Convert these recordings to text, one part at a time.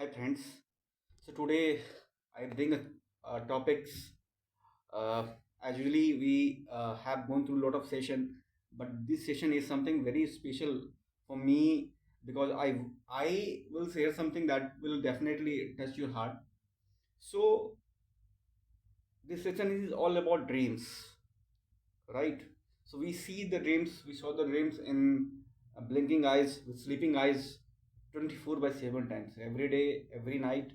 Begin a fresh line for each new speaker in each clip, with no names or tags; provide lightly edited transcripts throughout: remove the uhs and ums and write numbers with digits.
Hi friends. So today I bring topics. Uh, as usually we have gone through a lot of session, but this session is something very special for me because I will share something that will definitely touch your heart. So this session is all about dreams, right? So we see the dreams. We saw the dreams in blinking eyes with sleeping eyes, 24 by 7 times every day, every night,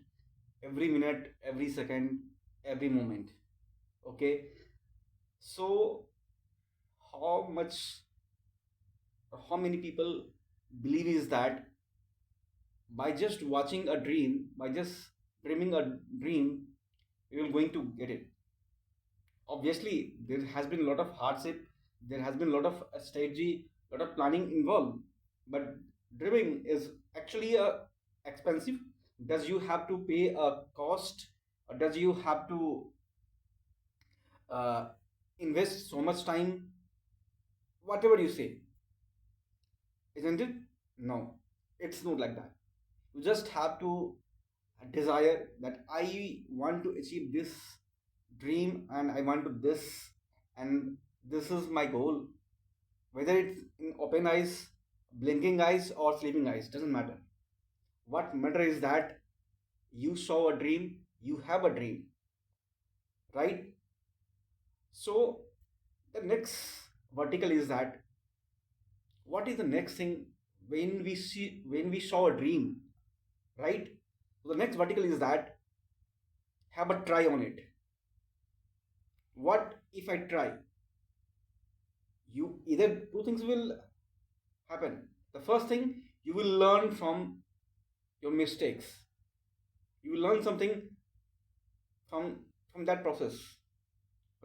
every minute, every second, every moment. Okay, so how much, how many people believe is that by just watching a dream, by just dreaming a dream, you are going to get it? Obviously, there has been a lot of hardship, there has been a lot of strategy, lot of planning involved, but dreaming is actually expensive. Does you have to pay a cost, or does you have to uh, invest so much time, whatever you say, isn't it? No, it's not like that. You just have to desire that I want to achieve this dream, and I want to this, and this is my goal. Whether it's in open eyes, blinking eyes, or sleeping eyes, doesn't matter. What matter is that you saw a dream, you have a dream, right? So the next vertical is that what is the next thing when we saw a dream, right? So the next vertical is that have a try on it. What if I try? You either two things will happen. The first thing, you will learn from your mistakes. You will learn something from that process,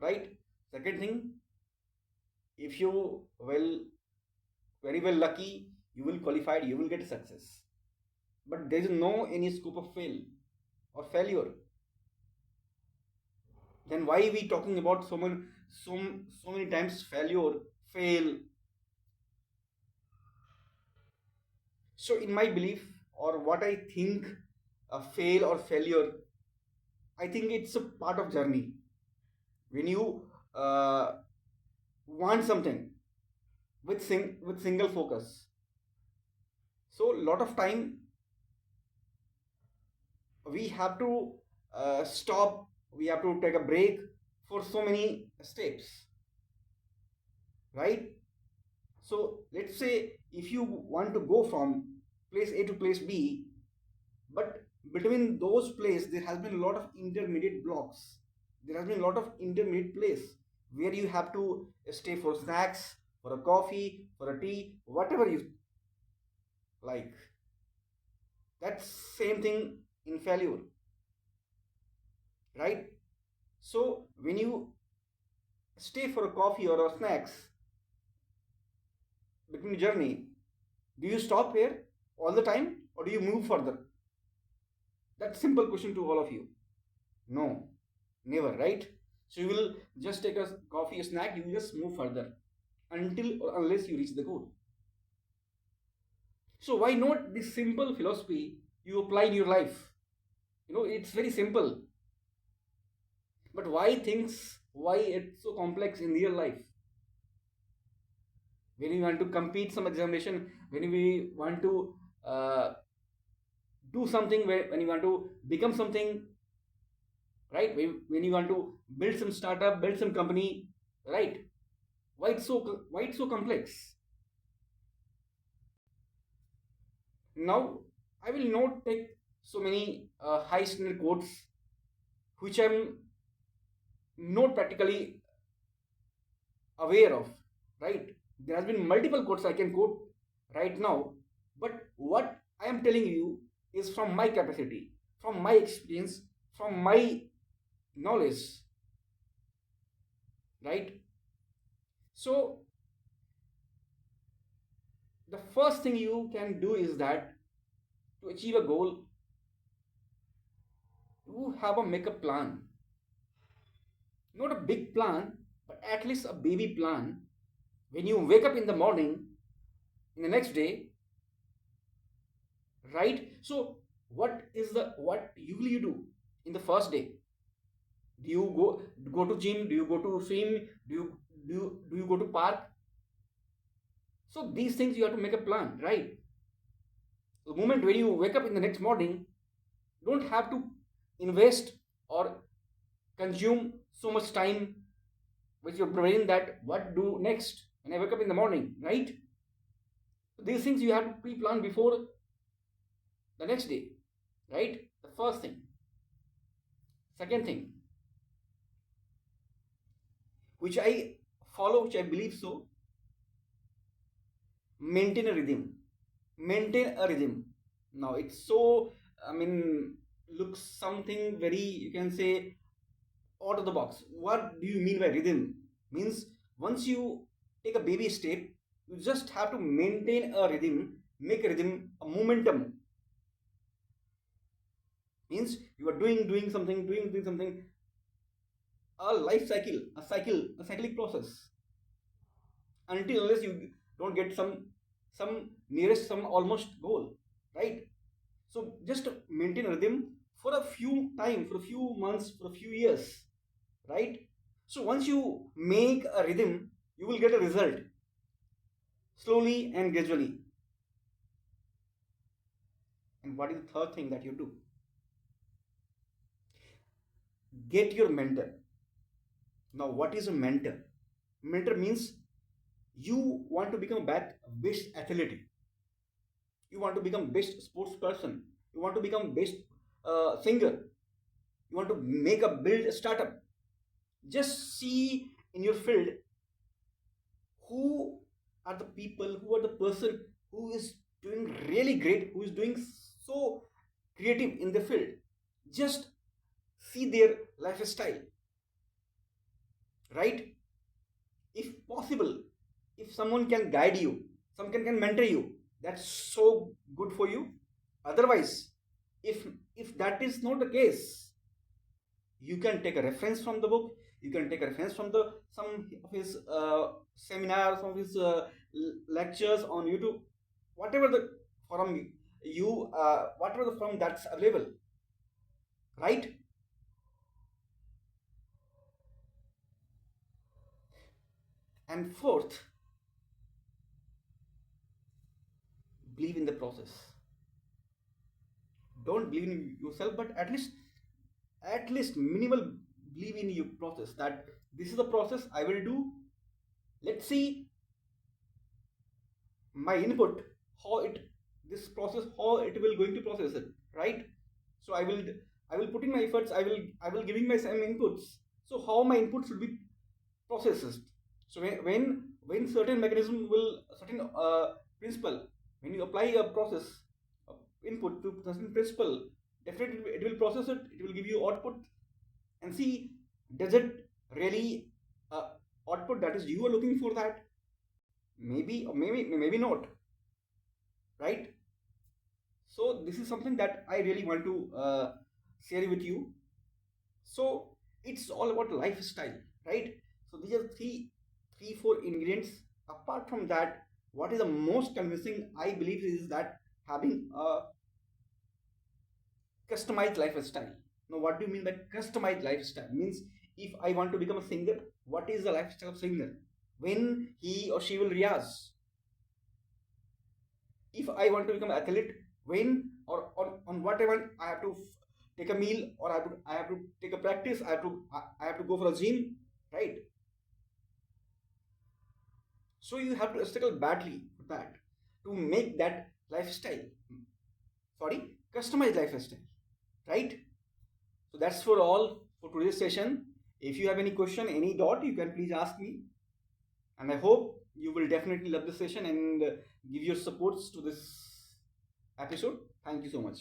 right? Second thing, if you well very well lucky, you will qualify, you will get success. But there is no any scope of fail or failure. Then why we talking about so many times failure, fail? So in my belief, or what I think, a fail or failure, I think it's a part of journey. When you uh, want something with single focus, so a lot of time we have to stop, we have to take a break for so many steps, right? So let's say if you want to go from place A to place B, but between those places there has been a lot of intermediate blocks. There has been a lot of intermediate place where you have to stay for snacks, for a coffee, for a tea, whatever you like. That's same thing in failure, right? So when you stay for a coffee or a snacks between journey, do you stop here all the time, or do you move further? That's simple question to all of you. No, never, right? So you will just take a coffee, a snack, you will just move further until or unless you reach the goal. So why not this simple philosophy you apply in your life? It's very simple. But why it's so complex in real life? When we want to compete some examination, when we want to uh, do something, when you want to become something, right? When you want to build some startup, build some company, right? Why it's so complex? Now I will not take so many high standard quotes which I'm not practically aware of, right? There has been multiple quotes I can quote right now, but what I am telling you is from my capacity, from my experience, from my knowledge, right? So the first thing you can do is that to achieve a goal, you have a make a plan. Not a big plan, but at least a baby plan. When you wake up in the morning, in the next day, right? So What usually you do in the first day? Do you go to gym? Do you go to swim? Do you go to park? So these things you have to make a plan, right? The moment when you wake up in the next morning, don't have to invest or consume so much time with your brain that what do next when I wake up in the morning, right? So these things you have to pre-plan before the next day, right? The first thing. Second thing, which I follow, which I believe so, maintain a rhythm. Maintain a rhythm. Now it's so, I mean, looks something very, you can say, out of the box. What do you mean by rhythm? Means once you take a baby step, you just have to maintain a rhythm, make a rhythm, a momentum. Means you are doing something, doing something, a life cycle, a cyclic process, until unless you don't get some nearest, some almost goal, right? So just maintain a rhythm for a few time, for a few months, for a few years, right? So once you make a rhythm, you will get a result slowly and gradually. And what is the third thing that you do? Get your mentor. Now what is a mentor? Mentor means you want to become best athlete, you want to become best sports person, you want to become best singer, you want to make a build a startup. Just see in your field who are the people, who are the person who is doing really great, who is doing so creative in the field. Just see their lifestyle, right? If possible, if someone can guide you, someone can mentor you, that's so good for you. Otherwise, if that is not the case, you can take a reference from the book, you can take a reference from the some of his seminars, some of his lectures on YouTube, whatever the forum you whatever the forum that's available, right? And fourth, believe in the process. Don't believe in yourself, but at least minimal believe in your process, that this is the process I will do. Let's see my input, how it, this process, how it will going to process it, right? So I will put in my efforts, I will giving my some inputs. So how my input should be processed. So when certain mechanism will, certain principle, when you apply a process of input to certain principle, definitely it will process it, it will give you output. And see, does it really output that is you are looking for that? Maybe, or maybe not, right? So this is something that I really want to share with you. So it's all about lifestyle, right? So these are four ingredients. Apart from that, what is the most convincing I believe is that having a customized lifestyle. Now what do you mean by customized lifestyle? Means if I want to become a singer, what is the lifestyle of singer? When he or she will riyaz. If I want to become an athlete, when or on what I have to take a meal, or I have to take a practice, I have to go for a gym, right? So you have to struggle badly for that, to make that lifestyle, sorry, customized lifestyle, right? So that's for all for today's session. If you have any question, any doubt, you can please ask me. And I hope you will definitely love the session and give your supports to this episode. Thank you so much.